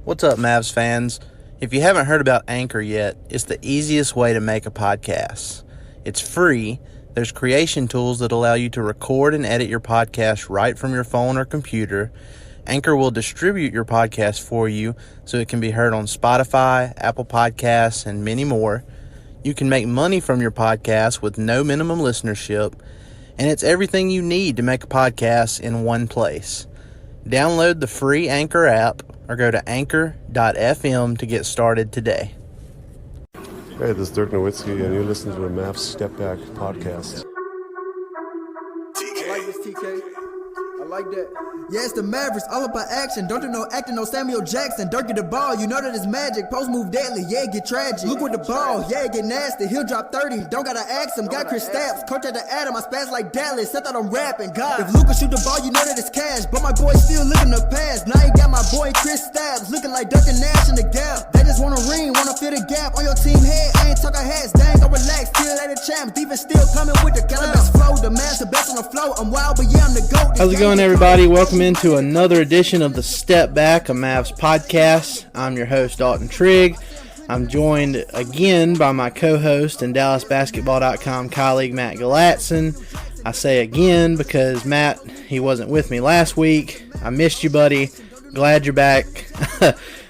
What's up, Mavs fans? If you haven't heard about Anchor yet, it's the easiest way to make a podcast. It's free. There's creation tools that allow you to record and edit your podcast right from your phone or computer. Anchor will distribute your podcast for you so it can be heard on Spotify, Apple Podcasts, and many more. You can make money from your podcast with no minimum listenership, and it's everything you need to make a podcast in one place. Download the free Anchor app or go to anchor.fm to get started today. Hey, this is Dirk Nowitzki, and you listen to the Mavs Step Back podcast. I like this, TK. I like that. Yeah, it's the Mavericks, all about action. Don't do no acting, no Samuel Jackson. Dirk get the ball, you know that it's magic. Post move deadly, yeah, get tragic. Look with the ball, yeah, get nasty. He'll drop 30, don't gotta ask him. Got Chris Stapps, coach at the Adam. I spaz like Dallas, I thought I'm rapping. God, if Luka shoot the ball, you know that it's cash. But my boy still living the past. Now you got my boy Chris Stapps, looking like Dirk and Nash in the gap. They just want a ring, wanna fill the gap on your team head. I ain't talking hats, dang, go relax. Still at the champs, defense still coming with the cannabis flow. The man's the best on the flow. I'm wild, but yeah, I'm the GOAT. How's it going, everybody? Welcome into another edition of the Step Back, a Mavs podcast. I'm your host, Dalton Trigg. I'm joined again by my co-host and DallasBasketball.com colleague, Matt Galatson. I say again because Matt, he wasn't with me last week. I missed you, buddy. Glad you're back.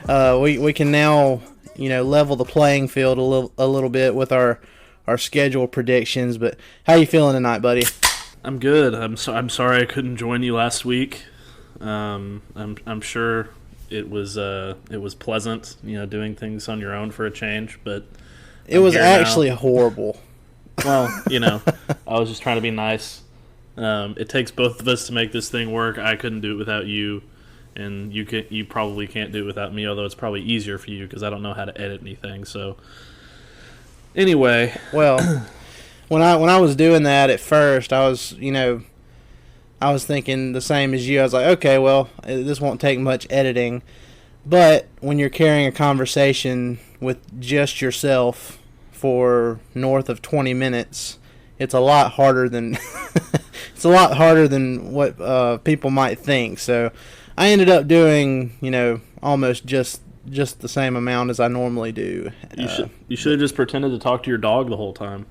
We can now, level the playing field a little bit with our schedule predictions. But how you feeling tonight, buddy? I'm good. I'm sorry I couldn't join you last week. I'm sure it was pleasant, doing things on your own for a change, but it was actually horrible. Well, I was just trying to be nice. It takes both of us to make this thing work. I couldn't do it without you, and you probably can't do it without me, although it's probably easier for you because I don't know how to edit anything. So anyway, well, when I was doing that at first, I was thinking the same as you. I was like, okay, well, this won't take much editing. But when you're carrying a conversation with just yourself for north of 20 minutes, it's a lot harder than what people might think. So I ended up doing, almost just the same amount as I normally do. You should have just pretended to talk to your dog the whole time.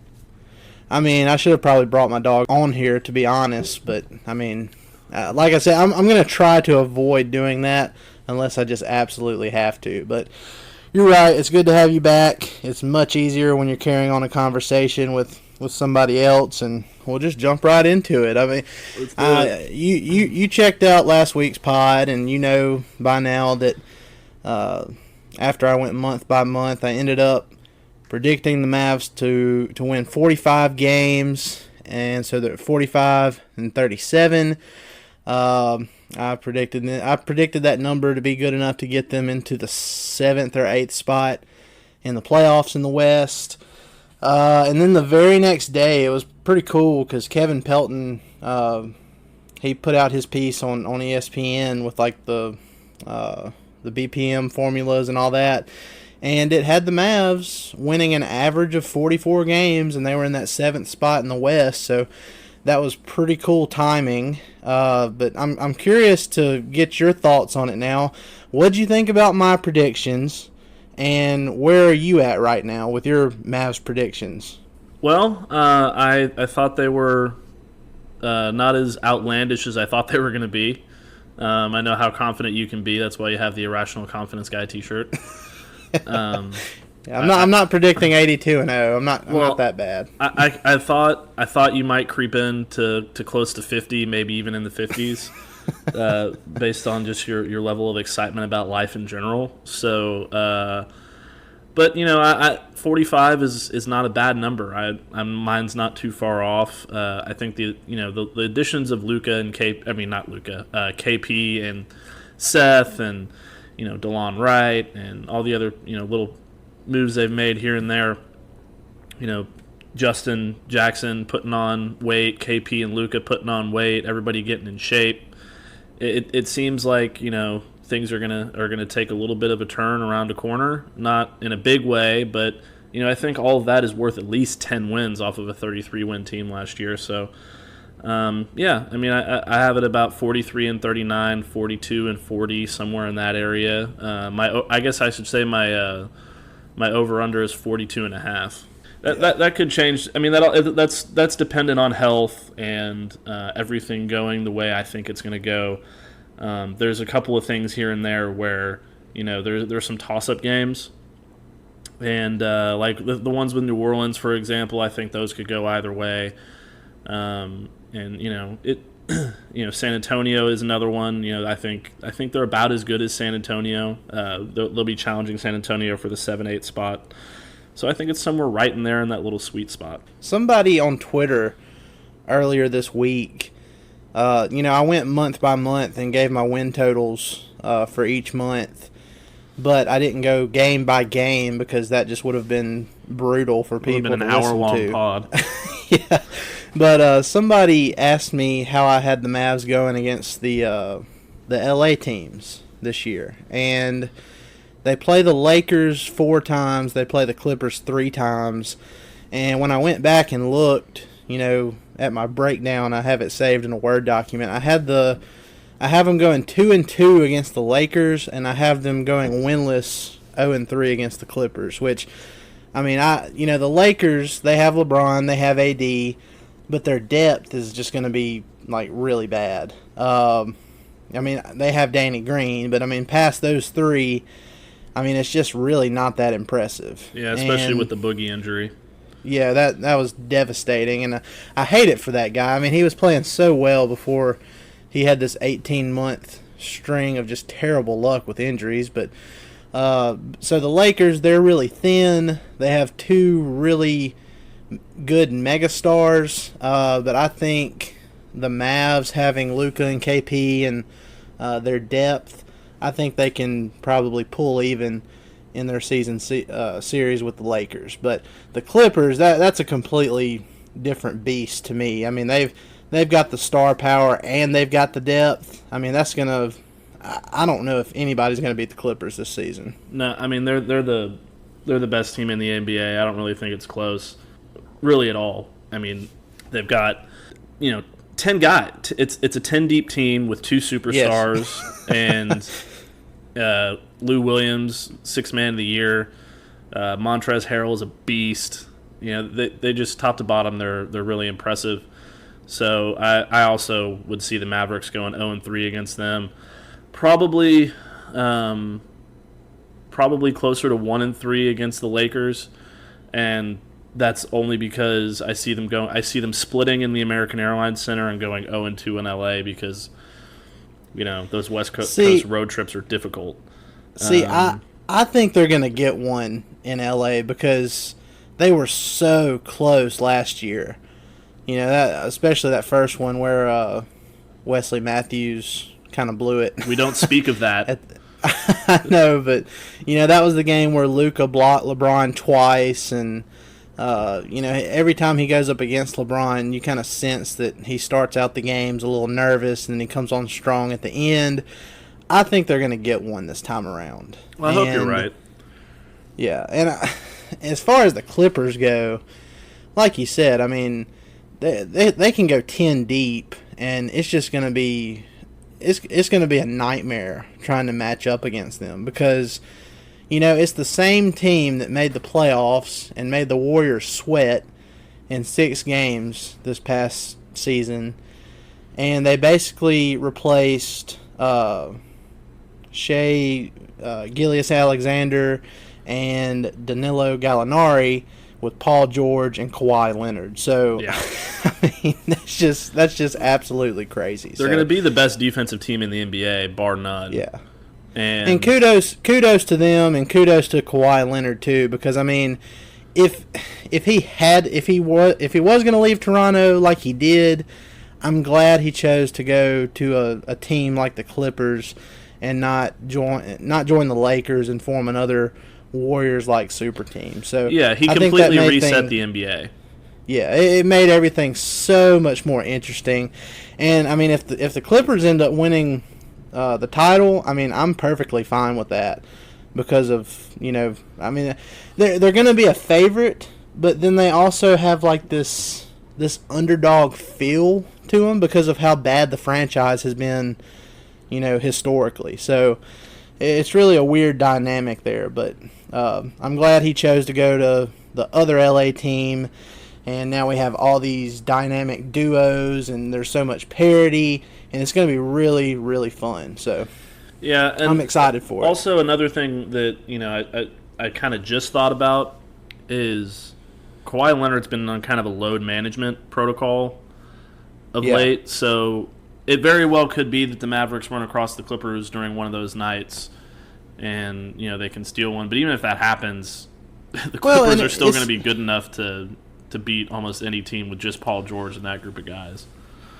I mean, I should have probably brought my dog on here, to be honest. But, I mean, like I said, I'm going to try to avoid doing that unless I just absolutely have to. But you're right. It's good to have you back. It's much easier when you're carrying on a conversation with somebody else. And we'll just jump right into it. I mean, you checked out last week's pod, and you know by now that after I went month by month, I ended up predicting the Mavs to win 45 games, and so they're 45-37. I predicted that number to be good enough to get them into the 7th or 8th spot in the playoffs in the West. And then the very next day, it was pretty cool because Kevin Pelton, he put out his piece on ESPN with like the BPM formulas and all that. And it had the Mavs winning an average of 44 games, and they were in that 7th spot in the West. So that was pretty cool timing. But I'm curious to get your thoughts on it now. What did you think about my predictions, and where are you at right now with your Mavs predictions? Well, I thought they were not as outlandish as I thought they were going to be. I know how confident you can be. That's why you have the Irrational Confidence Guy T-shirt. I'm not predicting 82-0. I'm not that bad. I thought you might creep in to close to 50, maybe even in the 50s, based on just your level of excitement about life in general. So, but 45 is not a bad number. Mine's not too far off. I think the additions of Luka and KP and Seth and DeLon Wright and all the other little moves they've made here and there, Justin Jackson putting on weight, KP and Luka putting on weight, everybody getting in shape. It seems like things are gonna take a little bit of a turn around a corner, not in a big way, but I think all of that is worth at least 10 wins off of a 33-win team last year. So Yeah, I mean, I have it about 43 and 39, 42 and 40, somewhere in that area. I guess I should say my over under is 42 and a half. That could change. I mean, that's dependent on health and everything going the way I think it's going to go. There's a couple of things here and there where there's some toss up games, and like the ones with New Orleans, for example, I think those could go either way. And San Antonio is another one. I think they're about as good as San Antonio. They'll be challenging San Antonio for the 7-8 spot. So I think it's somewhere right in there in that little sweet spot. Somebody on Twitter earlier this week, I went month by month and gave my win totals for each month, but I didn't go game by game because that just would have been brutal for people to listen to. It would have been an hour-long pod. Yeah. But somebody asked me how I had the Mavs going against the LA teams this year. And they play the Lakers 4 times. They play the Clippers 3 times. And when I went back and looked, at my breakdown, I have it saved in a Word document. I have them going 2-2 against the Lakers, and I have them going winless 0-3 against the Clippers, which, I mean, the Lakers, they have LeBron, they have AD, but their depth is just going to be, like, really bad. I mean, they have Danny Green, but, I mean, past those 3, I mean, it's just really not that impressive. Yeah, especially with the Boogie injury. Yeah, that was devastating, and I hate it for that guy. I mean, he was playing so well before he had this 18-month string of just terrible luck with injuries. But so the Lakers, they're really thin. They have 2 really good megastars, but I think the Mavs having Luka and KP and their depth, I think they can probably pull even in their season series with the Lakers. But the Clippers, that's a completely different beast to me. I mean, they've got the star power and they've got the depth. I mean, that's gonna. I don't know if anybody's gonna beat the Clippers this season. No, I mean they're the best team in the NBA. I don't really think it's close, really at all. I mean, they've got 10 guys. It's a 10 deep team with 2 superstars and. Lou Williams, 6th man of the year. Montrezl Harrell is a beast. They just top to bottom, they're really impressive. So I also would see the Mavericks going 0-3 against them. Probably closer to 1-3 against the Lakers, and that's only because I see them splitting in the American Airlines Center and going 0-2 in LA because. Those West Coast road trips are difficult. I think they're going to get one in LA because they were so close last year. Especially that first one where Wesley Matthews kind of blew it. We don't speak of that. I know, but that was the game where Luka blocked LeBron twice, and every time he goes up against LeBron, you kind of sense that he starts out the games a little nervous, and then he comes on strong at the end. I think they're going to get one this time around. Well, I hope you're right. Yeah, and as far as the Clippers go, like you said, I mean, they can go 10 deep, and it's just going to be it's going to be a nightmare trying to match up against them because. It's the same team that made the playoffs and made the Warriors sweat in 6 games this past season. And they basically replaced Shea Gilgeous-Alexander and Danilo Gallinari with Paul George and Kawhi Leonard. So, yeah. I mean, that's just absolutely crazy. They're going to be the best defensive team in the NBA, bar none. Yeah. And kudos to them, and kudos to Kawhi Leonard too, because I mean, if he was going to leave Toronto like he did, I'm glad he chose to go to a team like the Clippers and not join the Lakers and form another Warriors-like super team. So yeah, he completely reset the NBA. Yeah, it made everything so much more interesting, and I mean, if the Clippers end up winning. The title, I mean, I'm perfectly fine with that because of, I mean, they're going to be a favorite, but then they also have like this underdog feel to them because of how bad the franchise has been, historically. So it's really a weird dynamic there. But I'm glad he chose to go to the other LA team, and now we have all these dynamic duos, and there's so much parity, and it's going to be really, really fun. So yeah, and I'm excited for it. Also, another thing that I kind of just thought about is Kawhi Leonard's been on kind of a load management protocol of late, so it very well could be that the Mavericks run across the Clippers during one of those nights, and they can steal one. But even if that happens, the Clippers are still going to be good enough to beat almost any team with just Paul George and that group of guys.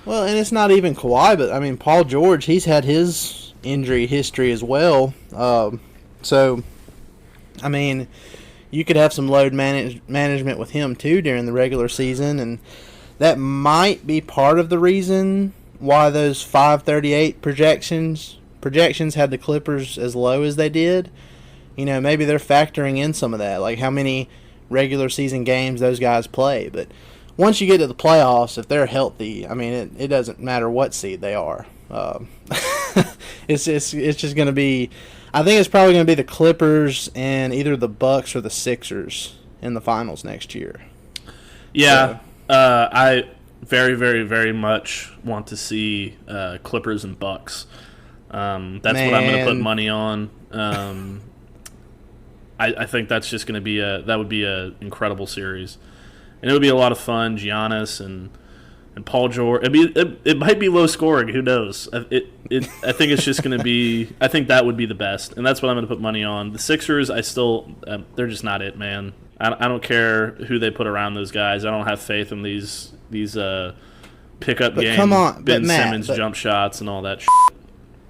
Well, and it's not even Kawhi, but I mean Paul George, he's had his injury history as well. So, I mean, you could have some load management with him too during the regular season, and that might be part of the reason why those 538 projections had the Clippers as low as they did. Maybe they're factoring in some of that, like how many regular season games those guys play. But once you get to the playoffs, if they're healthy, I mean, it doesn't matter what seed they are. It's just going to be. I think it's probably going to be the Clippers and either the Bucks or the Sixers in the finals next year. Yeah, so. I very, very, very much want to see Clippers and Bucks. That's what I'm going to put money on. I think that's just going to be that would be an incredible series, and it would be a lot of fun. Giannis and Paul George. It might be low scoring. Who knows? I think it's just going to be. I think that would be the best, and that's what I'm going to put money on. The Sixers, they're just not it, man. I don't care who they put around those guys. I don't have faith in these pickup games. Come on, Ben Matt, Simmons jump shots and all that.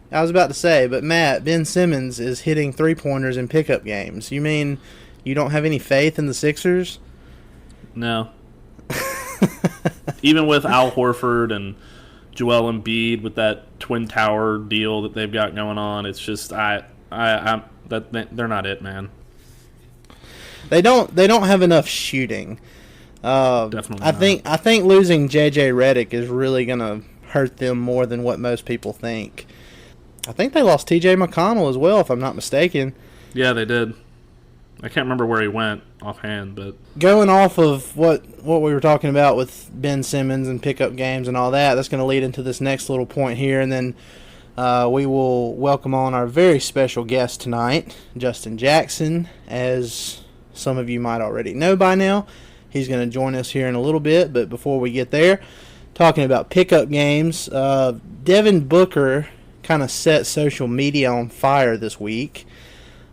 I was about to say, but Matt, Ben Simmons is hitting 3-pointers in pickup games. You mean you don't have any faith in the Sixers? No. Even with Al Horford and Joel Embiid with that Twin Tower deal that they've got going on, it's just they're not it, man. They don't have enough shooting. Definitely. I think losing JJ Redick is really going to hurt them more than what most people think. I think they lost TJ McConnell as well, if I'm not mistaken. Yeah, they did. I can't remember where he went offhand, but going off of what we were talking about with Ben Simmons and pickup games and all that's going to lead into this next little point here, and then we will welcome on our very special guest tonight, Justin Jackson. As some of you might already know by now, he's going to join us here in a little bit, but before we get there, talking about pickup games, Devin Booker kind of set social media on fire this week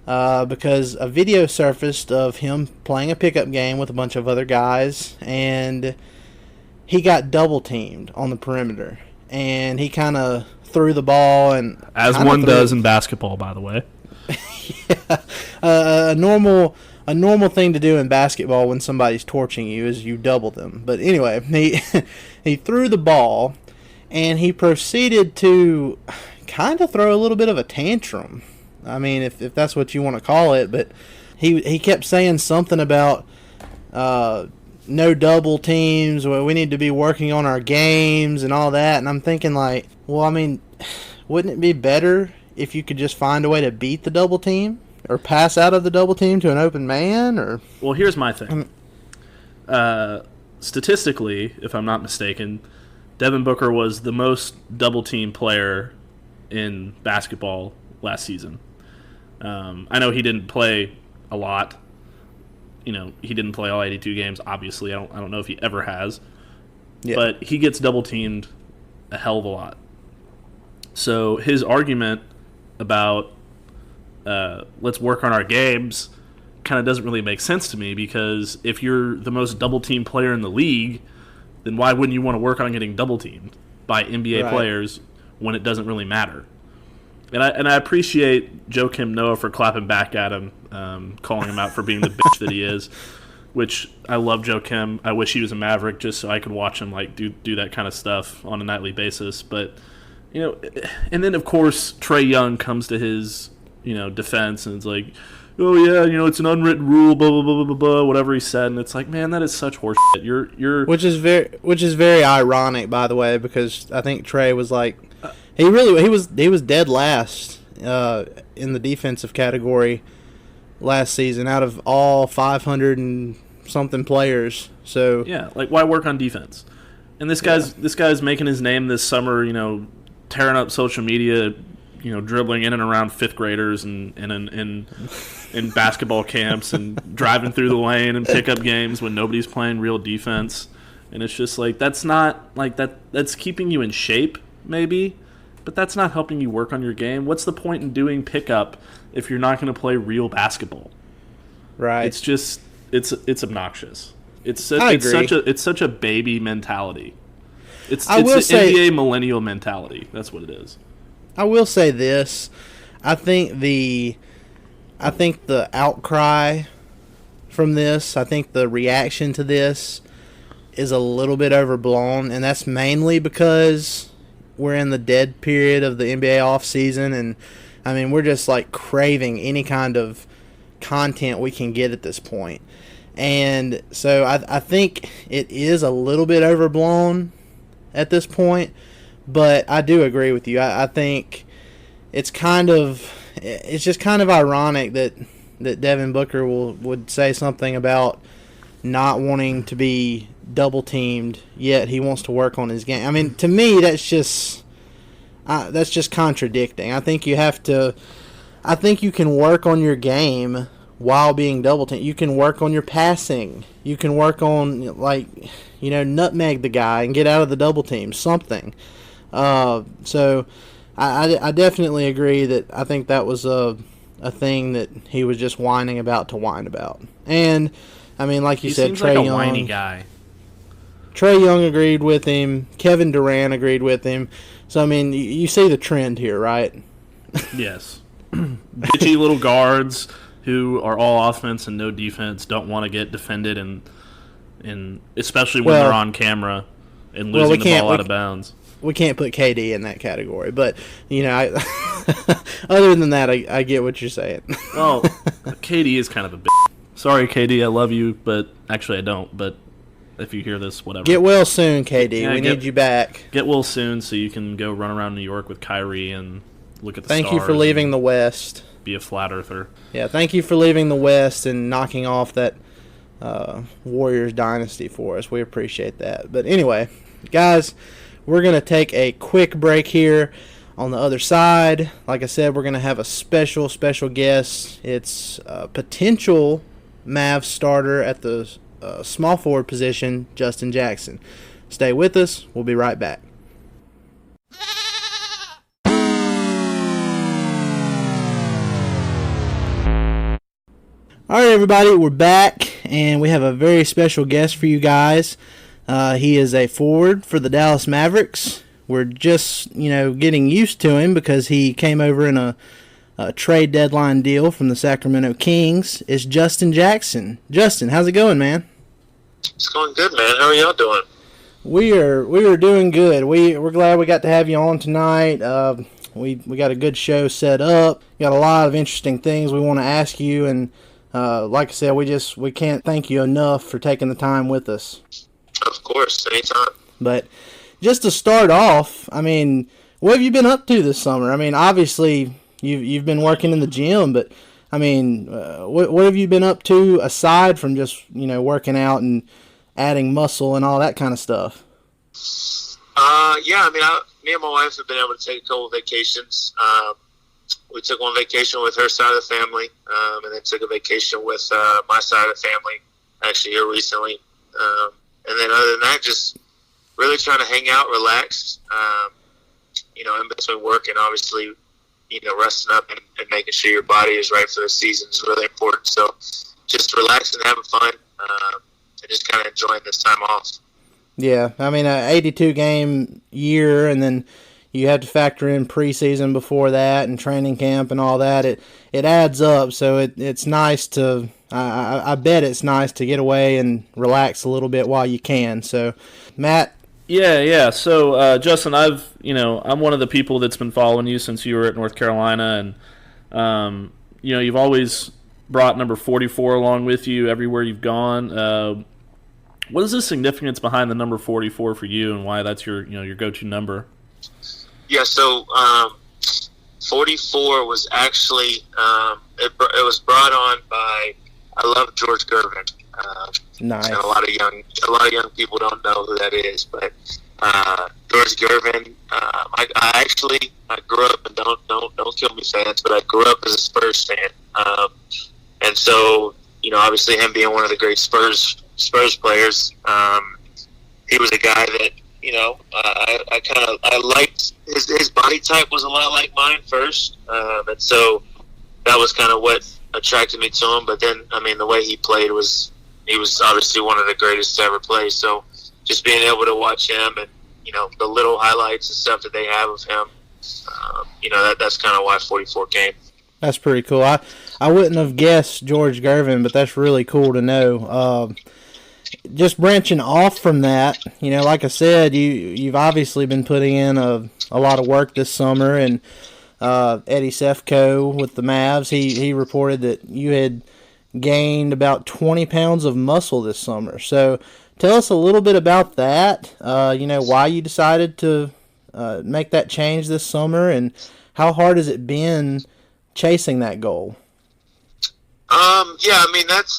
because a video surfaced of him playing a pickup game with a bunch of other guys, and he got double teamed on the perimeter, and he kind of threw the ball, and as one does in basketball, by the way. Yeah, a normal thing to do in basketball when somebody's torching you is you double them. But anyway, he threw the ball, and he proceeded to kind of throw a little bit of a tantrum. I mean, if that's what you want to call it, but he kept saying something about no double teams, well, we need to be working on our games and all that, and I'm thinking like, well, I mean, wouldn't it be better if you could just find a way to beat the double team or pass out of the double team to an open man? Or well, here's my thing. Statistically, if I'm not mistaken, Devin Booker was the most double team player in basketball last season. I know he didn't play a lot. He didn't play all 82 games. Obviously, I don't know if he ever has. Yeah. But he gets double teamed a hell of a lot. So his argument about let's work on our games kind of doesn't really make sense to me, because if you're the most double team player in the league, then why wouldn't you want to work on getting double teamed by NBA players when it doesn't really matter? And I appreciate Joakim Noah for clapping back at him, calling him out for being the bitch that he is, which I love Joakim. I wish he was a Maverick just so I could watch him do that kind of stuff on a nightly basis. But and then of course Trae Young comes to his defense, and it's like, oh yeah, it's an unwritten rule, blah blah blah blah blah blah, whatever he said, and it's like, man, that is such horse shit. You're which is very ironic, by the way, because I think Trey was like, he was dead last in the defensive category last season out of all 500 and something players. So yeah, like, why work on defense? And this guy's making his name this summer, tearing up social media, dribbling in and around fifth graders and in basketball camps and driving through the lane and pickup games when nobody's playing real defense. And it's just like, that's not like that's keeping you in shape maybe, but that's not helping you work on your game. What's the point in doing pickup if you're not going to play real basketball? Right. It's just it's obnoxious. It's such a baby mentality. It's an NBA millennial mentality. That's what it is. I will say this. I think the outcry from this, I think the reaction to this is a little bit overblown, and that's mainly because we're in the dead period of the NBA offseason, and I mean, we're just like craving any kind of content we can get at this point. And so I think it is a little bit overblown at this point, but I do agree with you. I think it's just kind of ironic that Devin Booker would say something about not wanting to be double teamed, yet he wants to work on his game. I mean, to me, that's just contradicting. I think you can work on your game while being double teamed. You can work on your passing. You can work on, nutmeg the guy and get out of the double team, something. So I definitely agree that I think that was a thing that he was just whining about to whine about. And, I mean, like you said, seems Trae like a Young. whiny guy. Trae Young agreed with him. Kevin Durant agreed with him. So, I mean, you see the trend here, right? Yes. Bitchy little guards who are all offense and no defense don't want to get defended, and especially when they're on camera and losing the ball out of bounds. We can't put KD in that category, but other than that, I get what you're saying. Well, KD is kind of a bitch. Sorry, KD, I love you, but actually I don't. But if you hear this, whatever. Get well soon, KD. We need you back. Get well soon so you can go run around New York with Kyrie and look at the stars. Thank you for leaving the West. Be a flat earther. Yeah, thank you for leaving the West and knocking off that Warriors dynasty for us. We appreciate that. But anyway, guys, we're going to take a quick break here. On the other side, like I said, we're going to have a special guest. It's a potential Mavs starter at the small forward position, Justin Jackson. Stay with us. We'll be right back. All right, everybody, we're back, and we have a very special guest for you guys. He is a forward for the Dallas Mavericks. We're just, getting used to him because he came over in a trade deadline deal from the Sacramento Kings. It's Justin Jackson. Justin, how's it going, man? It's going good, man. How are y'all doing? We are doing good. We're glad we got to have you on tonight. We got a good show set up. We got a lot of interesting things we want to ask you, and like I said, we can't thank you enough for taking the time with us. Of course, anytime. But just to start off, I mean, what have you been up to this summer? I mean, obviously you've been working in the gym, but I mean, what have you been up to aside from just working out and adding muscle and all that kind of stuff? Yeah, I mean, me and my wife have been able to take a couple of vacations. We took one vacation with her side of the family, and then took a vacation with my side of the family, actually here recently. And then other than that, just really trying to hang out, relax, in between work and obviously, resting up and making sure your body is right for the season is really important. So just relaxing and having fun, and just kind of enjoying this time off. Yeah, I mean, an 82-game year, and then you have to factor in preseason before that and training camp and all that. It adds up, so it's nice to I bet it's nice to get away and relax a little bit while you can. So, Matt? Yeah. So, Justin, I'm one of the people that's been following you since you were at North Carolina, and You've always brought number 44 along with you everywhere you've gone. What is the significance behind the number 44 for you, and why that's your go-to number? Yeah, so 44 was actually it was brought on by, I love George Gervin. Nice. And a lot of young people don't know who that is, but George Gervin. I grew up, and don't kill me, fans, but I grew up as a Spurs fan, and so obviously him being one of the great Spurs players, he was a guy that I liked. His body type was a lot like mine first, and so that was kind of what attracted me to him. But then, the way he played he was obviously one of the greatest to ever play. So just being able to watch him and the little highlights and stuff that they have of him, that's kind of why 44 came. That's pretty cool. I wouldn't have guessed George Gervin, but that's really cool to know. Just branching off from that, like I said, you've obviously been putting in a lot of work this summer, and Eddie Sefko with the Mavs, he reported that you had gained about 20 pounds of muscle this summer. So tell us a little bit about that, why you decided to make that change this summer, and how hard has it been chasing that goal?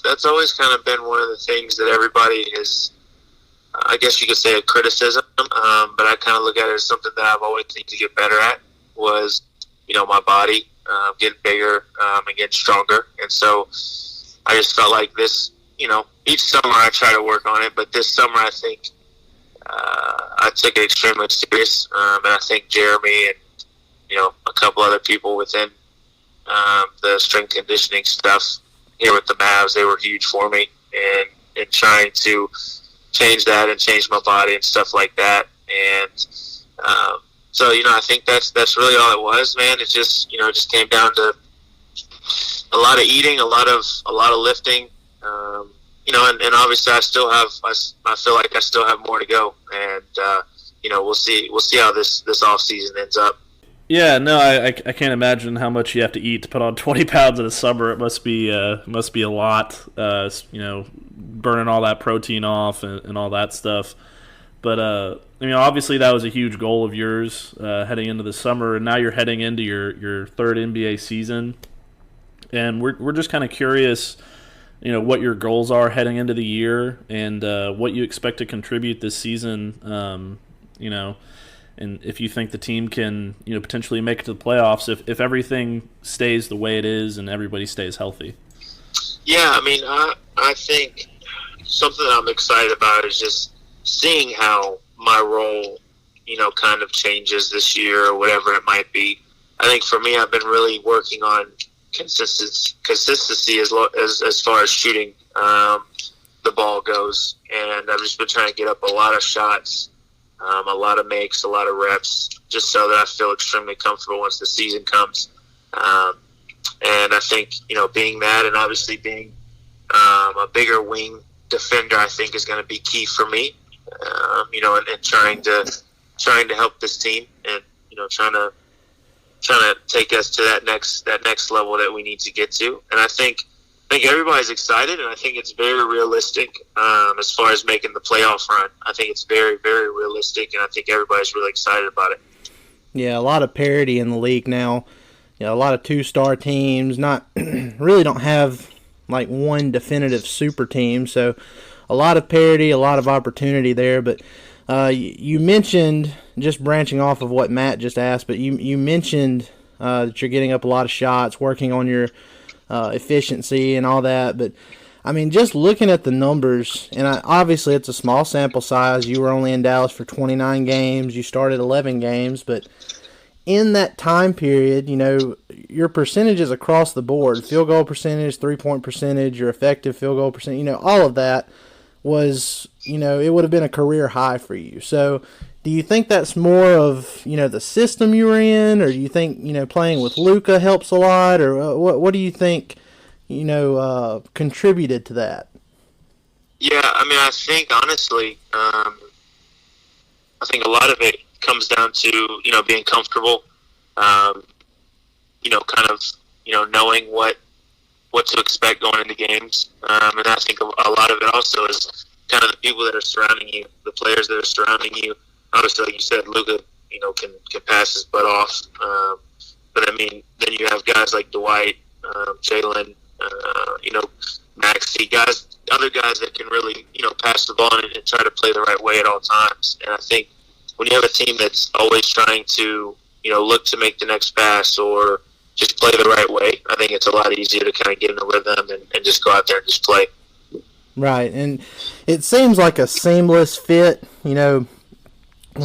That's always kind of been one of the things that everybody has, I guess you could say, a criticism, but I kind of look at it as something that I've always needed to get better at, was, my body getting bigger and getting stronger. And so I just felt like this, each summer I try to work on it, but this summer I think I took it extremely serious, and I think Jeremy and, a couple other people within the strength conditioning stuff here with the Mavs, they were huge for me, and trying to change that and change my body and stuff like that. And so I think that's really all it was, man. It just just came down to a lot of eating, a lot of lifting, and obviously I feel like I still have more to go, and we'll see how this off season ends up. Yeah, no, I can't imagine how much you have to eat to put on 20 pounds in the summer. It must be a lot, burning all that protein off and all that stuff. But obviously that was a huge goal of yours heading into the summer, and now you're heading into your third NBA season, and we're just kind of curious, what your goals are heading into the year, and what you expect to contribute this season. And if you think the team can, potentially make it to the playoffs if everything stays the way it is and everybody stays healthy. Yeah, I think something that I'm excited about is just seeing how my role, kind of changes this year or whatever it might be. I think for me, I've been really working on consistency as far as shooting the ball goes, and I've just been trying to get up a lot of shots. A lot of makes, a lot of reps, just so that I feel extremely comfortable once the season comes. And I think, being that, and obviously being a bigger wing defender, I think is going to be key for me. And trying to help this team, and trying to take us to that next level that we need to get to. And I think everybody's excited, and I think it's very realistic as far as making the playoff run. I think it's very, very realistic, and I think everybody's really excited about it. Yeah, a lot of parity in the league now. A lot of two-star teams really don't have like one definitive super team, so a lot of parity, a lot of opportunity there. But you mentioned, just branching off of what Matt just asked, but you mentioned that you're getting up a lot of shots, working on your efficiency and all that. But just looking at the numbers, and obviously it's a small sample size. You were only in Dallas for 29 games. You started 11 games, but in that time period, your percentages across the board, field goal percentage, 3-point percentage, your effective field goal percentage, all of that was, it would have been a career high for you. So do you think that's more of, the system you were in, or do you think, playing with Luka helps a lot, or what do you think, contributed to that? Yeah, I think honestly, I think a lot of it comes down to, being comfortable, kind of knowing what to expect going into games. And I think a lot of it also is kind of the people that are surrounding you, the players that are surrounding you. Obviously, like you said, Luka, can pass his butt off. But I mean, then you have guys like Dwight, Jalen, Maxey, other guys that can really, pass the ball and try to play the right way at all times. And I think when you have a team that's always trying to, look to make the next pass or just play the right way, I think it's a lot easier to kind of get in a rhythm and just go out there and just play. Right, and it seems like a seamless fit. When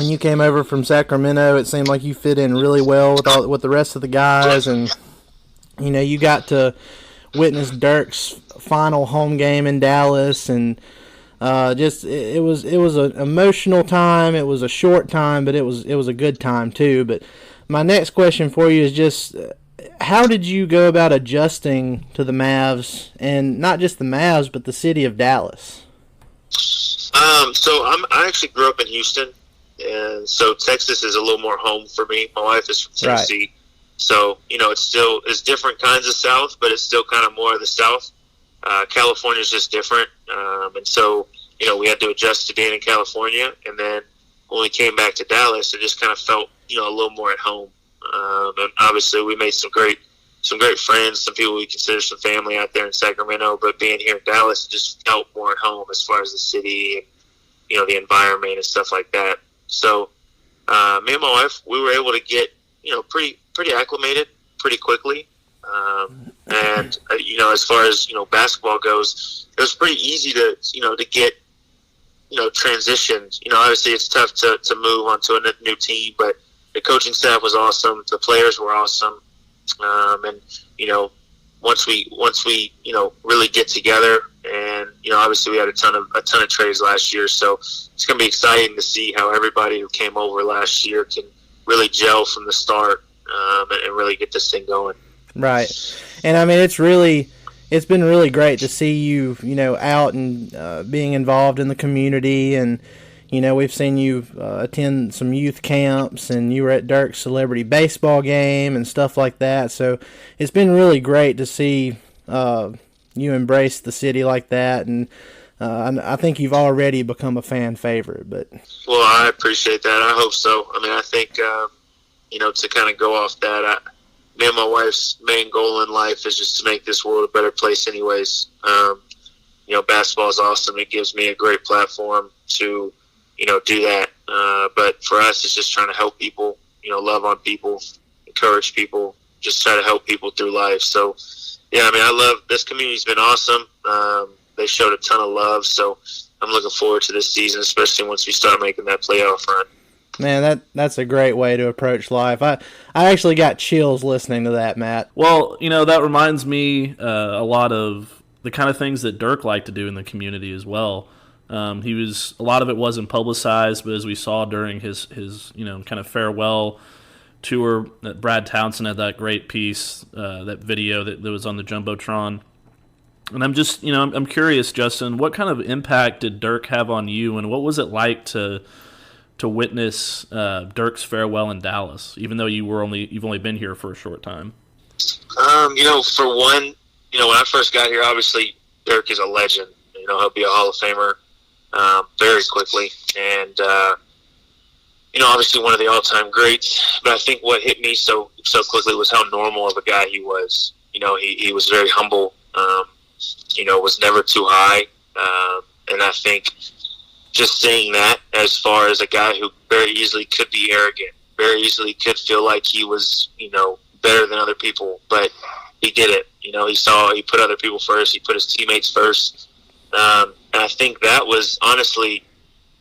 you came over from Sacramento, it seemed like you fit in really well with the rest of the guys, and you got to witness Dirk's final home game in Dallas, and it was an emotional time. It was a short time, but it was a good time too. But my next question for you is just, how did you go about adjusting to the Mavs, and not just the Mavs, but the city of Dallas? So I actually grew up in Houston, and so Texas is a little more home for me. My wife is from Tennessee. Right. So, it's different kinds of South, but it's still kind of more of the South. California is just different. And so, we had to adjust to being in California. And then when we came back to Dallas, it just kind of felt, a little more at home. And obviously we made some great friends, some people we consider some family out there in Sacramento, but being here in Dallas, it just felt more at home as far as the city and, the environment and stuff like that. So, me and my wife, we were able to get, pretty acclimated pretty quickly. And as far as, basketball goes, it was pretty easy to get, transitioned. Obviously it's tough to move onto a new team, but the coaching staff was awesome. The players were awesome. And, once we really get together, and, obviously we had a ton of trades last year. So it's going to be exciting to see how everybody who came over last year can really gel from the start, and really get this thing going. Right. And I mean, it's been really great to see you, out and being involved in the community. And, we've seen you attend some youth camps, and you were at Dirk's celebrity baseball game and stuff like that. So it's been really great to see you embrace the city like that. And I think you've already become a fan favorite. But well, I appreciate that. I hope so. I mean, I think, to kind of go off that, me and my wife's main goal in life is just to make this world a better place anyways. Basketball is awesome. It gives me a great platform to, do that. But for us, it's just trying to help people, love on people, encourage people, just try to help people through life. So, yeah, I mean, I love this community's been awesome. They showed a ton of love. So I'm looking forward to this season, especially once we start making that playoff run. Man, that's a great way to approach life. I actually got chills listening to that, Matt. Well, that reminds me a lot of the kind of things that Dirk liked to do in the community as well. A lot of it wasn't publicized, but as we saw during his kind of farewell tour, that Brad Townsend had that great piece, that video that was on the Jumbotron. And I'm just, I'm curious, Justin, what kind of impact did Dirk have on you, and what was it like to witness Dirk's farewell in Dallas, even though you've only been here for a short time? For one, when I first got here, obviously Dirk is a legend. He'll be a Hall of Famer very quickly, and obviously one of the all-time greats. But I think what hit me so quickly was how normal of a guy he was. He was very humble. Was never too high, and I think just saying that, as far as a guy who very easily could be arrogant, very easily could feel like he was, better than other people, but he did it. He put other people first. He put his teammates first. And I think that was, honestly,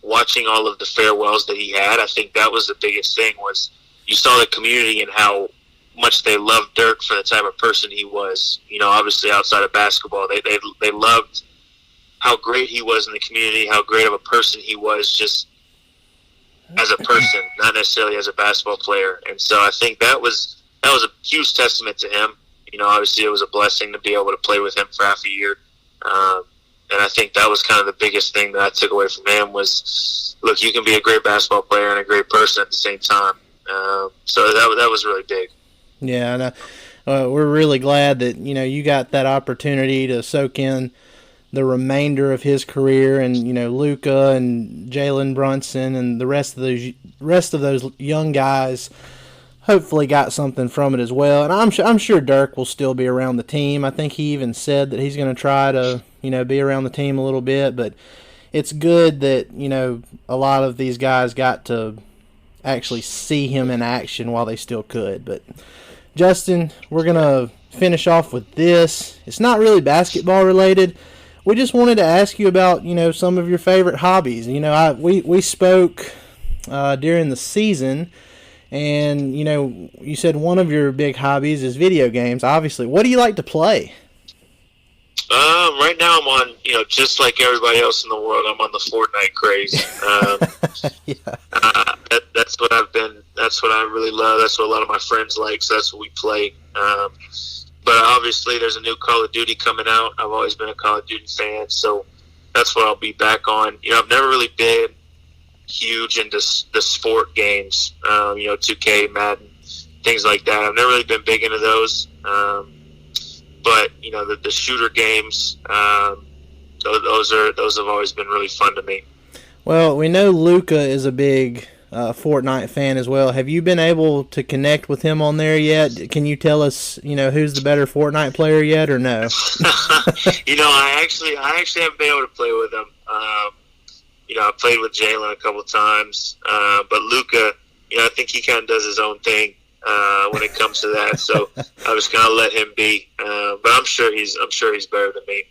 watching all of the farewells that he had, I think that was the biggest thing, was you saw the community and how much they loved Dirk for the type of person he was. Obviously outside of basketball, they loved how great he was in the community, how great of a person he was just as a person, not necessarily as a basketball player. And so I think that was a huge testament to him. Obviously it was a blessing to be able to play with him for half a year. And I think that was kind of the biggest thing that I took away from him was, look, you can be a great basketball player and a great person at the same time. So that was really big. Yeah, and we're really glad that, you got that opportunity to soak in the remainder of his career, and, Luka and Jalen Brunson and the rest of those young guys hopefully got something from it as well. And I'm sure Dirk will still be around the team. I think he even said that he's going to try to, be around the team a little bit, but it's good that, a lot of these guys got to actually see him in action while they still could. But Justin, we're going to finish off with this. It's not really basketball related. We just wanted to ask you about, some of your favorite hobbies. We spoke during the season, and, you said one of your big hobbies is video games, obviously. What do you like to play? Right now I'm on, just like everybody else in the world, I'm on the Fortnite craze. Yeah. That's what I really love. That's what a lot of my friends like, so that's what we play. But obviously there's a new Call of Duty coming out. I've always been a Call of Duty fan, so that's what I'll be back on. I've never really been huge into the sport games, 2K, Madden, things like that. I've never really been big into those. But the shooter games, those have always been really fun to me. Well, we know Luka is a big Fortnite fan as well. Have you been able to connect with him on there yet? Can you tell us, who's the better Fortnite player yet, or no? I actually haven't been able to play with him. I played with Jalen a couple times, but Luka, I think he kind of does his own thing when it comes to that. So I was gonna let him be, but I'm sure he's better than me.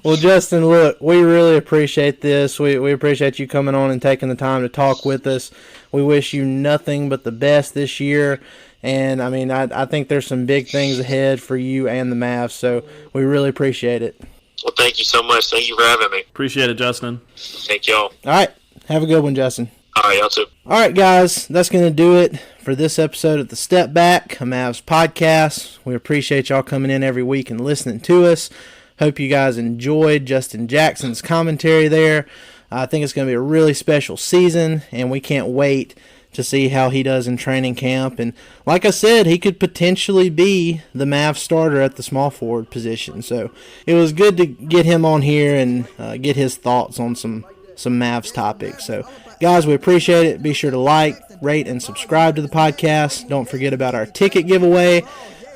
Well, Justin, look, we really appreciate this. We appreciate you coming on and taking the time to talk with us. We wish you nothing but the best this year. And, I think there's some big things ahead for you and the Mavs, so we really appreciate it. Well, thank you so much. Thank you for having me. Appreciate it, Justin. Thank y'all. All right. Have a good one, Justin. All right, y'all too. All right, guys, that's going to do it for this episode of the Step Back, a Mavs podcast. We appreciate y'all coming in every week and listening to us. Hope you guys enjoyed Justin Jackson's commentary there. I think it's going to be a really special season, and we can't wait to see how he does in training camp. And like I said, he could potentially be the Mavs starter at the small forward position. So it was good to get him on here and get his thoughts on some Mavs topics. So, guys, we appreciate it. Be sure to like, rate, and subscribe to the podcast. Don't forget about our ticket giveaway.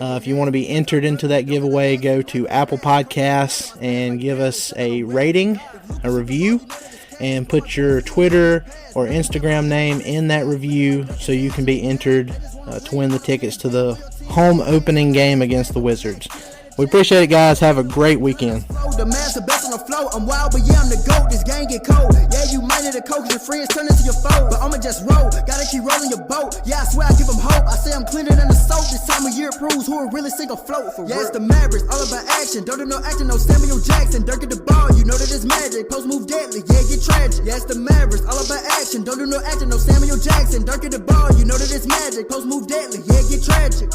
If you want to be entered into that giveaway, go to Apple Podcasts and give us a rating, a review, and put your Twitter or Instagram name in that review so you can be entered to win the tickets to the home opening game against the Wizards. We appreciate it, guys. Have a great weekend. The master best on the flow. I'm wild, but yeah, I'm the GOAT. This game get cold. Yeah, you might need a coach. Your friends turn into your foe. But I'ma just roll. Gotta keep rolling your boat. Yeah, I swear I give them hope. I say I'm cleaner than the soap. This time of year proves who will really sink afloat. For yeah, it's the Mavericks. All about action. Don't do no acting. No Samuel Jackson. Dirk at the ball. You know that it's magic. Post move deadly. Yeah, get tragic. Yeah, it's the Mavericks. All about action. Don't do no acting. No Samuel Jackson. Dirk at the ball. You know that it's magic. Post move deadly. Yeah, get tragic.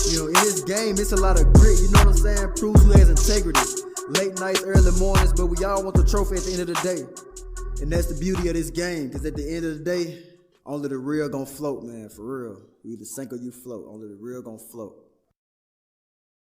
In this game, it's a lot of grit, you know what I'm saying? Proves who has integrity. Late nights, early mornings, but we all want the trophy at the end of the day. And that's the beauty of this game, because at the end of the day, only the real gonna float, man, for real. You either sink or you float. Only the real gonna float.